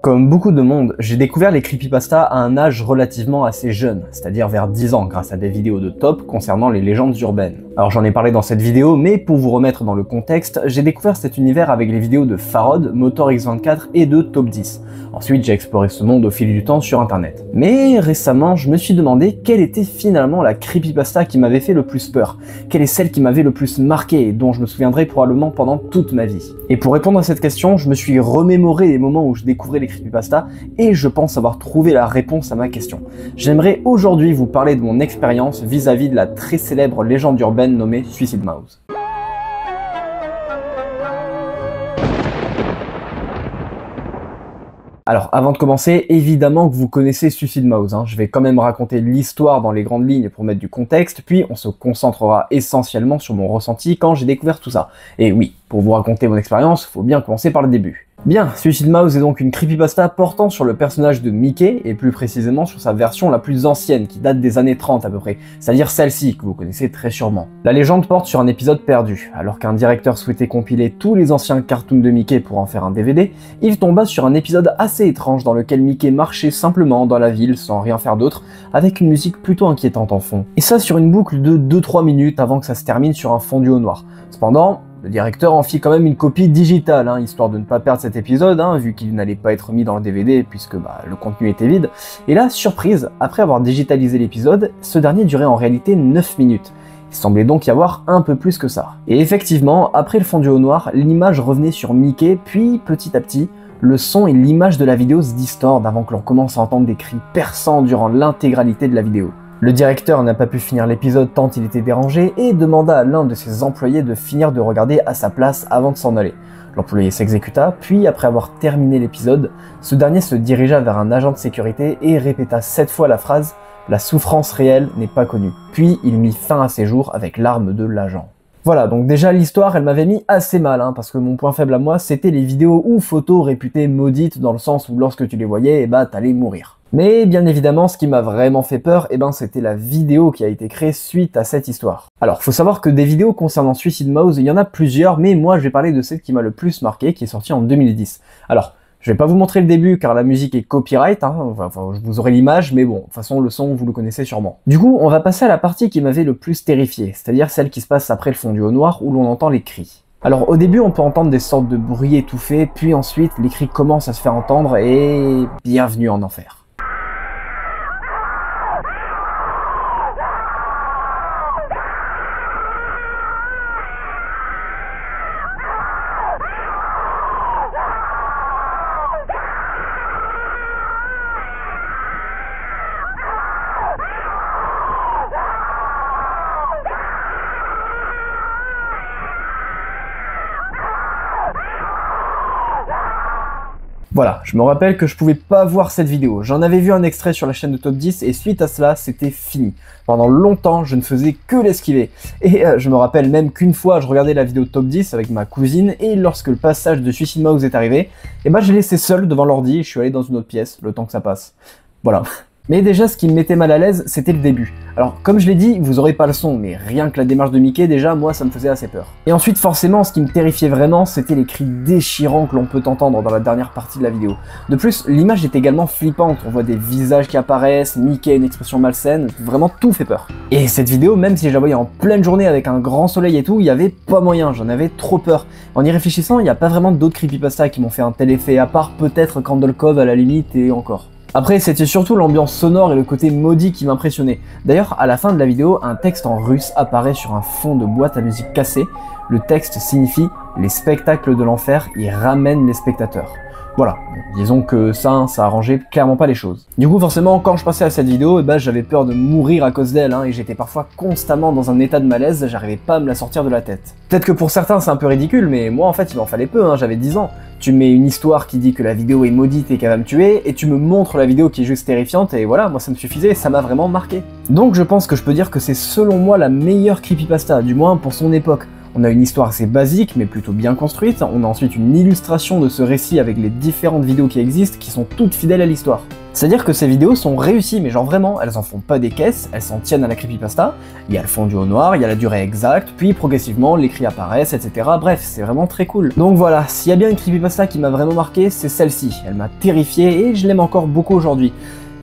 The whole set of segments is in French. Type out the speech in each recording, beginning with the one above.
Comme beaucoup de monde, j'ai découvert les creepypastas à un âge relativement assez jeune, c'est-à-dire vers 10 ans grâce à des vidéos de Top concernant les légendes urbaines. Alors j'en ai parlé dans cette vidéo, mais pour vous remettre dans le contexte, j'ai découvert cet univers avec les vidéos de Farod, MotorX24 et de Top 10. Ensuite j'ai exploré ce monde au fil du temps sur internet. Mais récemment, je me suis demandé quelle était finalement la creepypasta qui m'avait fait le plus peur, quelle est celle qui m'avait le plus marqué et dont je me souviendrai probablement pendant toute ma vie. Et pour répondre à cette question, je me suis remémoré les moments où je découvrais les creepypasta et je pense avoir trouvé la réponse à ma question. J'aimerais aujourd'hui vous parler de mon expérience vis-à-vis de la très célèbre légende urbaine nommée Suicide Mouse. Alors avant de commencer, évidemment que vous connaissez Suicide Mouse, je vais quand même raconter l'histoire dans les grandes lignes pour mettre du contexte, puis on se concentrera essentiellement sur mon ressenti quand j'ai découvert tout ça. Et oui, pour vous raconter mon expérience, il faut bien commencer par le début. Bien, Suicide Mouse est donc une creepypasta portant sur le personnage de Mickey, et plus précisément sur sa version la plus ancienne, qui date des années 30 à peu près, c'est-à-dire celle-ci, que vous connaissez très sûrement. La légende porte sur un épisode perdu. Alors qu'un directeur souhaitait compiler tous les anciens cartoons de Mickey pour en faire un DVD, il tomba sur un épisode assez étrange dans lequel Mickey marchait simplement dans la ville sans rien faire d'autre, avec une musique plutôt inquiétante en fond. Et ça sur une boucle de 2-3 minutes avant que ça se termine sur un fondu au noir. Cependant, le directeur en fit quand même une copie digitale, histoire de ne pas perdre cet épisode, vu qu'il n'allait pas être mis dans le DVD puisque le contenu était vide. Et là, surprise, après avoir digitalisé l'épisode, ce dernier durait en réalité 9 minutes. Il semblait donc y avoir un peu plus que ça. Et effectivement, après le fondu au noir, l'image revenait sur Mickey, puis petit à petit, le son et l'image de la vidéo se distordent avant que l'on commence à entendre des cris perçants durant l'intégralité de la vidéo. Le directeur n'a pas pu finir l'épisode tant il était dérangé et demanda à l'un de ses employés de finir de regarder à sa place avant de s'en aller. L'employé s'exécuta, puis après avoir terminé l'épisode, ce dernier se dirigea vers un agent de sécurité et répéta 7 fois la phrase « La souffrance réelle n'est pas connue ». Puis il mit fin à ses jours avec l'arme de l'agent. Voilà, donc déjà l'histoire elle m'avait mis assez mal, parce que mon point faible à moi c'était les vidéos ou photos réputées maudites dans le sens où lorsque tu les voyais, t'allais mourir. Mais bien évidemment, ce qui m'a vraiment fait peur, c'était la vidéo qui a été créée suite à cette histoire. Alors, faut savoir que des vidéos concernant Suicide Mouse, il y en a plusieurs, mais moi je vais parler de celle qui m'a le plus marqué, qui est sortie en 2010. Alors, je vais pas vous montrer le début car la musique est copyright, vous aurez l'image, mais bon, de toute façon le son vous le connaissez sûrement. Du coup, on va passer à la partie qui m'avait le plus terrifié, c'est-à-dire celle qui se passe après le fondu au noir où l'on entend les cris. Alors au début on peut entendre des sortes de bruits étouffés, puis ensuite les cris commencent à se faire entendre et bienvenue en enfer. Voilà, je me rappelle que je pouvais pas voir cette vidéo. J'en avais vu un extrait sur la chaîne de Top 10 et suite à cela, c'était fini. Pendant longtemps, je ne faisais que l'esquiver. Et je me rappelle même qu'une fois, je regardais la vidéo de Top 10 avec ma cousine et lorsque le passage de Suicide Mouse est arrivé, j'ai laissé seul devant l'ordi et je suis allé dans une autre pièce, le temps que ça passe. Voilà. Mais déjà, ce qui me mettait mal à l'aise, c'était le début. Alors, comme je l'ai dit, vous aurez pas le son, mais rien que la démarche de Mickey, déjà, moi, ça me faisait assez peur. Et ensuite, forcément, ce qui me terrifiait vraiment, c'était les cris déchirants que l'on peut entendre dans la dernière partie de la vidéo. De plus, l'image est également flippante, on voit des visages qui apparaissent, Mickey a une expression malsaine, vraiment tout fait peur. Et cette vidéo, même si je la voyais en pleine journée avec un grand soleil et tout, il y avait pas moyen, j'en avais trop peur. En y réfléchissant, il n'y a pas vraiment d'autres creepypasta qui m'ont fait un tel effet, à part peut-être Candle Cove à la limite et encore. Après, c'était surtout l'ambiance sonore et le côté maudit qui m'impressionnaient. D'ailleurs, à la fin de la vidéo, un texte en russe apparaît sur un fond de boîte à musique cassée. Le texte signifie « Les spectacles de l'enfer y ramènent les spectateurs ». Voilà, disons que ça arrangeait clairement pas les choses. Du coup, forcément, quand je passais à cette vidéo, j'avais peur de mourir à cause d'elle, et j'étais parfois constamment dans un état de malaise, j'arrivais pas à me la sortir de la tête. Peut-être que pour certains c'est un peu ridicule, mais moi en fait il m'en fallait peu, j'avais 10 ans. Tu mets une histoire qui dit que la vidéo est maudite et qu'elle va me tuer, et tu me montres la vidéo qui est juste terrifiante, et voilà, moi ça me suffisait, ça m'a vraiment marqué. Donc je pense que je peux dire que c'est selon moi la meilleure creepypasta, du moins pour son époque. On a une histoire assez basique, mais plutôt bien construite, on a ensuite une illustration de ce récit avec les différentes vidéos qui existent, qui sont toutes fidèles à l'histoire. C'est-à-dire que ces vidéos sont réussies, mais genre vraiment, elles en font pas des caisses, elles s'en tiennent à la creepypasta, il y a le fondu au noir, il y a la durée exacte, puis progressivement les cris apparaissent, etc. Bref, c'est vraiment très cool. Donc voilà, s'il y a bien une creepypasta qui m'a vraiment marqué, c'est celle-ci. Elle m'a terrifié et je l'aime encore beaucoup aujourd'hui.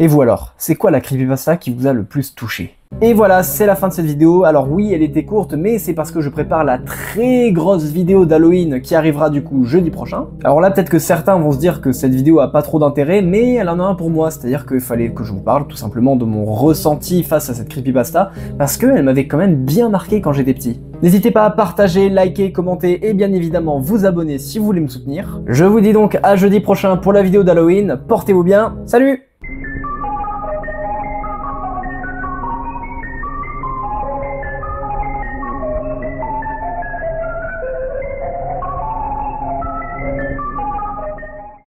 Et vous alors, c'est quoi la creepypasta qui vous a le plus touché? Et voilà, c'est la fin de cette vidéo. Alors oui, elle était courte, mais c'est parce que je prépare la très grosse vidéo d'Halloween qui arrivera du coup jeudi prochain. Alors là, peut-être que certains vont se dire que cette vidéo a pas trop d'intérêt, mais elle en a un pour moi, c'est-à-dire qu'il fallait que je vous parle tout simplement de mon ressenti face à cette creepypasta, parce qu'elle m'avait quand même bien marqué quand j'étais petit. N'hésitez pas à partager, liker, commenter et bien évidemment vous abonner si vous voulez me soutenir. Je vous dis donc à jeudi prochain pour la vidéo d'Halloween, portez-vous bien, salut!